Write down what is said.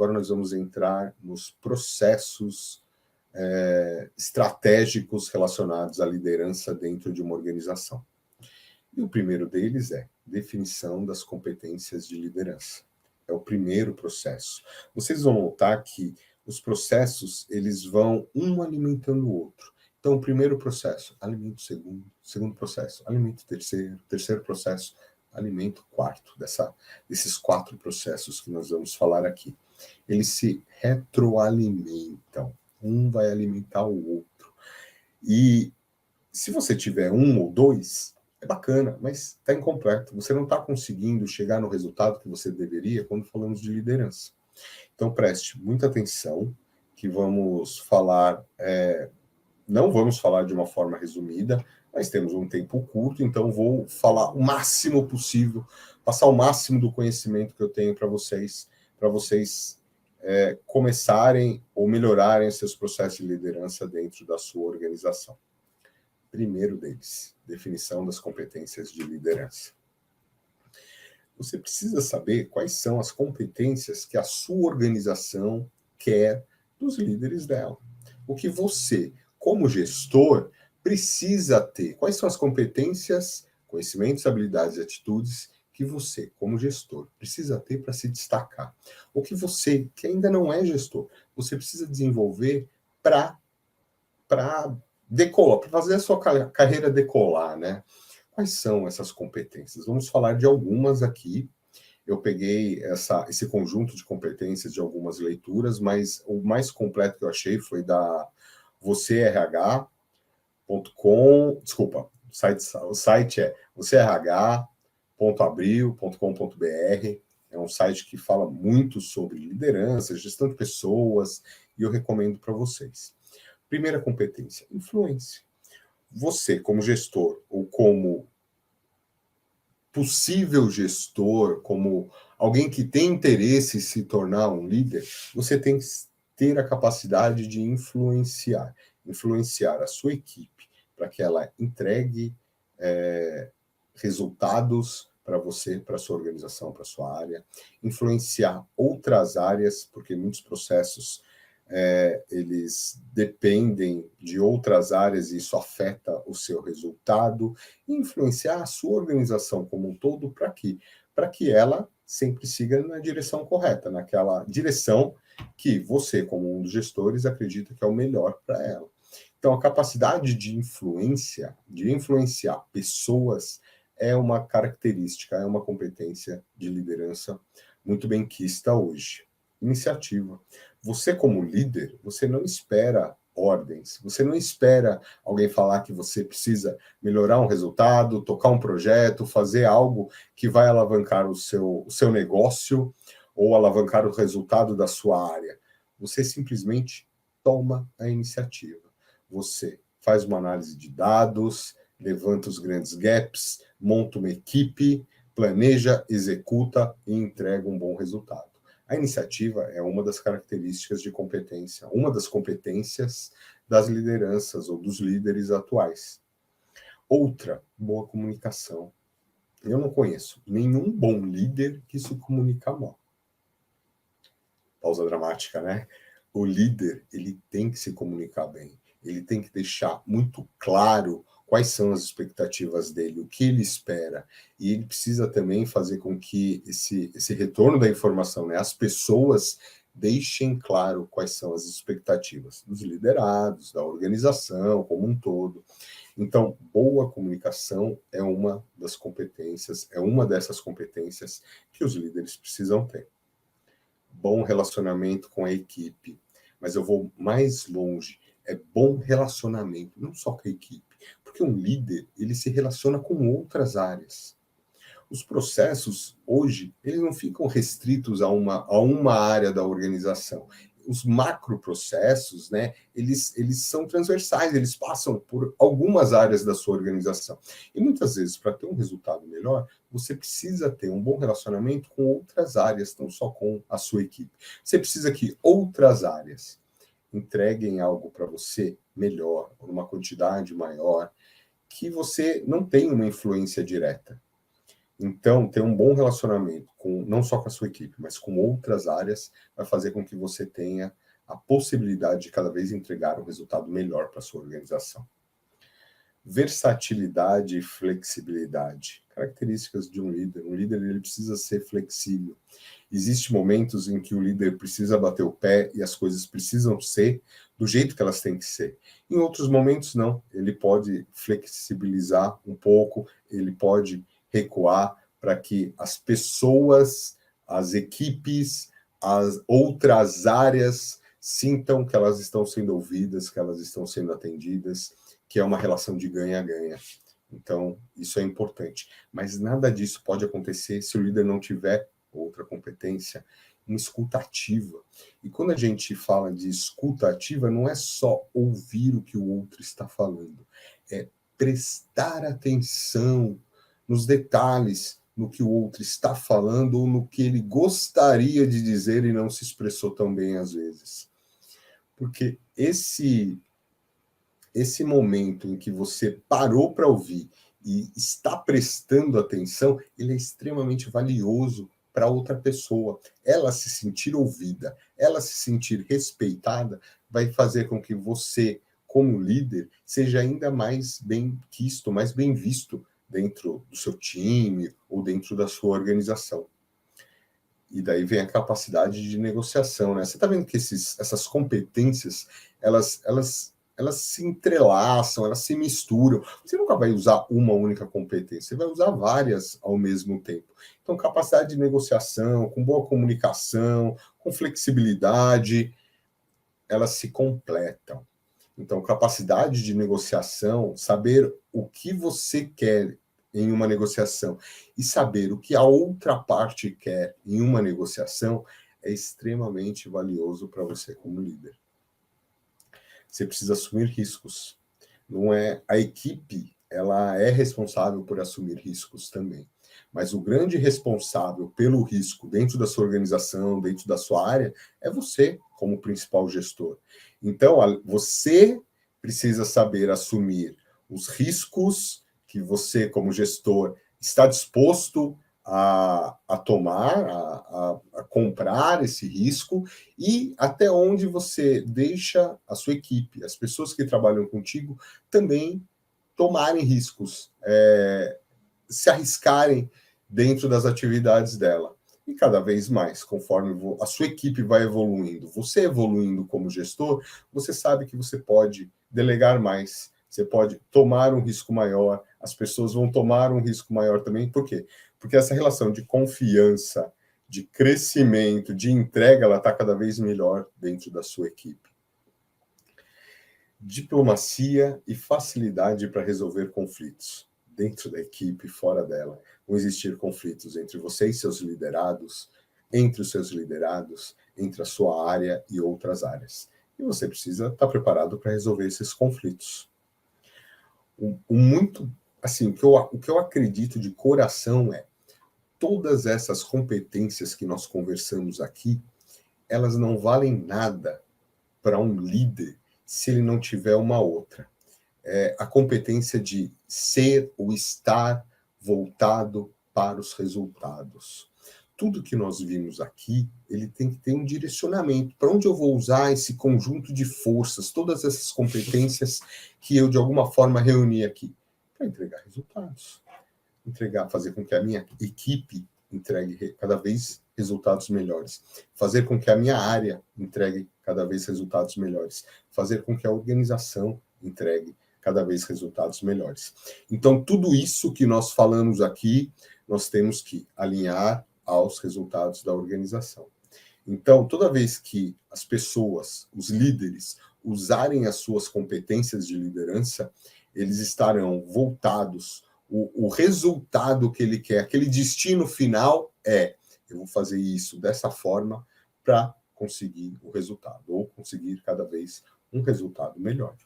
agora nós vamos entrar nos processos estratégicos relacionados à liderança dentro de uma organização. E o primeiro deles é definição das competências de liderança. É o primeiro processo. Vocês vão notar que os processos, eles vão um alimentando o outro. Então, o primeiro processo, alimenta o segundo. Segundo processo, alimenta o terceiro. Terceiro processo, alimenta o quarto. Desses 4 processos que nós vamos falar aqui. Eles se retroalimentam. Um vai alimentar o outro. E se você tiver 1 ou 2, é bacana, mas está incompleto. Você não está conseguindo chegar no resultado que você deveria quando falamos de liderança. Então, preste muita atenção, que vamos falar... não vamos falar de uma forma resumida, mas temos um tempo curto, então vou falar o máximo possível, passar o máximo do conhecimento que eu tenho para vocês começarem ou melhorarem seus processos de liderança dentro da sua organização. Primeiro deles, definição das competências de liderança. Você precisa saber quais são as competências que a sua organização quer dos líderes dela. O que você, como gestor, precisa ter. Quais são as competências, conhecimentos, habilidades e atitudes que você, como gestor, precisa ter para se destacar. O que você, que ainda não é gestor, você precisa desenvolver para decolar, para fazer a sua carreira decolar, né? Quais são essas competências? Vamos falar de algumas aqui. Eu peguei esse conjunto de competências de algumas leituras, mas o mais completo que eu achei foi da vocêrh.com, desculpa, o site é vocêrh.abril.com.br, é um site que fala muito sobre liderança, gestão de pessoas, e eu recomendo para vocês. Primeira competência, influência. Você, como gestor, ou como possível gestor, como alguém que tem interesse em se tornar um líder, você tem que ter a capacidade de influenciar a sua equipe, para que ela entregue resultados para você, para a sua organização, para a sua área, influenciar outras áreas, porque muitos processos eles dependem de outras áreas e isso afeta o seu resultado, e influenciar a sua organização como um todo para que ela sempre siga na direção correta, naquela direção que você, como um dos gestores, acredita que é o melhor para ela. Então, a capacidade de influenciar pessoas é uma característica, é uma competência de liderança muito bem quista hoje. Iniciativa. Você, como líder, você não espera ordens, você não espera alguém falar que você precisa melhorar um resultado, tocar um projeto, fazer algo que vai alavancar o seu negócio ou alavancar o resultado da sua área. Você simplesmente toma a iniciativa. Você faz uma análise de dados, levanta os grandes gaps, monta uma equipe, planeja, executa e entrega um bom resultado. A iniciativa é uma das características de competência, uma das competências das lideranças ou dos líderes atuais. Outra, boa comunicação. Eu não conheço nenhum bom líder que se comunica mal. Pausa dramática, né? O líder, ele tem que se comunicar bem. Ele tem que deixar muito claro quais são as expectativas dele, o que ele espera. E ele precisa também fazer com que esse retorno da informação, né, as pessoas deixem claro quais são as expectativas dos liderados, da organização como um todo. Então, boa comunicação é uma das competências, é uma dessas competências que os líderes precisam ter. Bom relacionamento com a equipe. Mas eu vou mais longe. É bom relacionamento, não só com a equipe. Porque um líder, ele se relaciona com outras áreas. Os processos, hoje, eles não ficam restritos a uma área da organização. Os macroprocessos, né, eles são transversais, eles passam por algumas áreas da sua organização. E muitas vezes, para ter um resultado melhor, você precisa ter um bom relacionamento com outras áreas, não só com a sua equipe. Você precisa que outras áreas entreguem algo para você melhor, numa quantidade maior, que você não tem uma influência direta. Então, ter um bom relacionamento com não só com a sua equipe, mas com outras áreas, vai fazer com que você tenha a possibilidade de cada vez entregar um resultado melhor para a sua organização. Versatilidade e flexibilidade, características de um líder. Um líder, ele precisa ser flexível. Existem momentos em que o líder precisa bater o pé e as coisas precisam ser do jeito que elas têm que ser. Em outros momentos, não. Ele pode flexibilizar um pouco, ele pode recuar para que as pessoas, as equipes, as outras áreas sintam que elas estão sendo ouvidas, que elas estão sendo atendidas, que é uma relação de ganha-ganha. Então, isso é importante. Mas nada disso pode acontecer se o líder não tiver outra competência, uma escuta ativa. E quando a gente fala de escuta ativa, não é só ouvir o que o outro está falando, é prestar atenção nos detalhes, no que o outro está falando ou no que ele gostaria de dizer e não se expressou tão bem às vezes. Porque esse momento em que você parou para ouvir e está prestando atenção, ele é extremamente valioso para outra pessoa. Ela se sentir ouvida, ela se sentir respeitada, vai fazer com que você, como líder, seja ainda mais bem quisto, mais bem visto dentro do seu time ou dentro da sua organização. E daí vem a capacidade de negociação, né? Você está vendo que essas competências, elas se entrelaçam, elas se misturam. Você nunca vai usar uma única competência, você vai usar várias ao mesmo tempo. Então, capacidade de negociação, com boa comunicação, com flexibilidade, elas se completam. Então, capacidade de negociação, saber o que você quer em uma negociação e saber o que a outra parte quer em uma negociação é extremamente valioso para você como líder. Você precisa assumir riscos. Não é a equipe, ela é responsável por assumir riscos também. Mas o grande responsável pelo risco dentro da sua organização, dentro da sua área, é você, como principal gestor. Então, você precisa saber assumir os riscos que você, como gestor, está disposto a tomar, a comprar esse risco e até onde você deixa a sua equipe, as pessoas que trabalham contigo, também tomarem riscos, se arriscarem dentro das atividades dela. E cada vez mais, conforme a sua equipe vai evoluindo, você evoluindo como gestor, você sabe que você pode delegar mais, você pode tomar um risco maior, as pessoas vão tomar um risco maior também. Por quê? Porque essa relação de confiança, de crescimento, de entrega, ela está cada vez melhor dentro da sua equipe. Diplomacia e facilidade para resolver conflitos, dentro da equipe e fora dela. Vão existir conflitos entre você e seus liderados, entre os seus liderados, entre a sua área e outras áreas. E você precisa estar preparado para resolver esses conflitos. O que eu acredito de coração é todas essas competências que nós conversamos aqui, elas não valem nada para um líder se ele não tiver uma outra. A competência de ser ou estar voltado para os resultados. Tudo que nós vimos aqui, ele tem que ter um direcionamento. Para onde eu vou usar esse conjunto de forças, todas essas competências que eu, de alguma forma, reuni aqui? Para entregar resultados. Fazer com que a minha equipe entregue cada vez resultados melhores. Fazer com que a minha área entregue cada vez resultados melhores. Fazer com que a organização entregue cada vez resultados melhores. Então, tudo isso que nós falamos aqui, nós temos que alinhar aos resultados da organização. Então, toda vez que as pessoas, os líderes, usarem as suas competências de liderança, eles estarão voltados. O resultado que ele quer, aquele destino final eu vou fazer isso dessa forma para conseguir o resultado, ou conseguir cada vez um resultado melhor.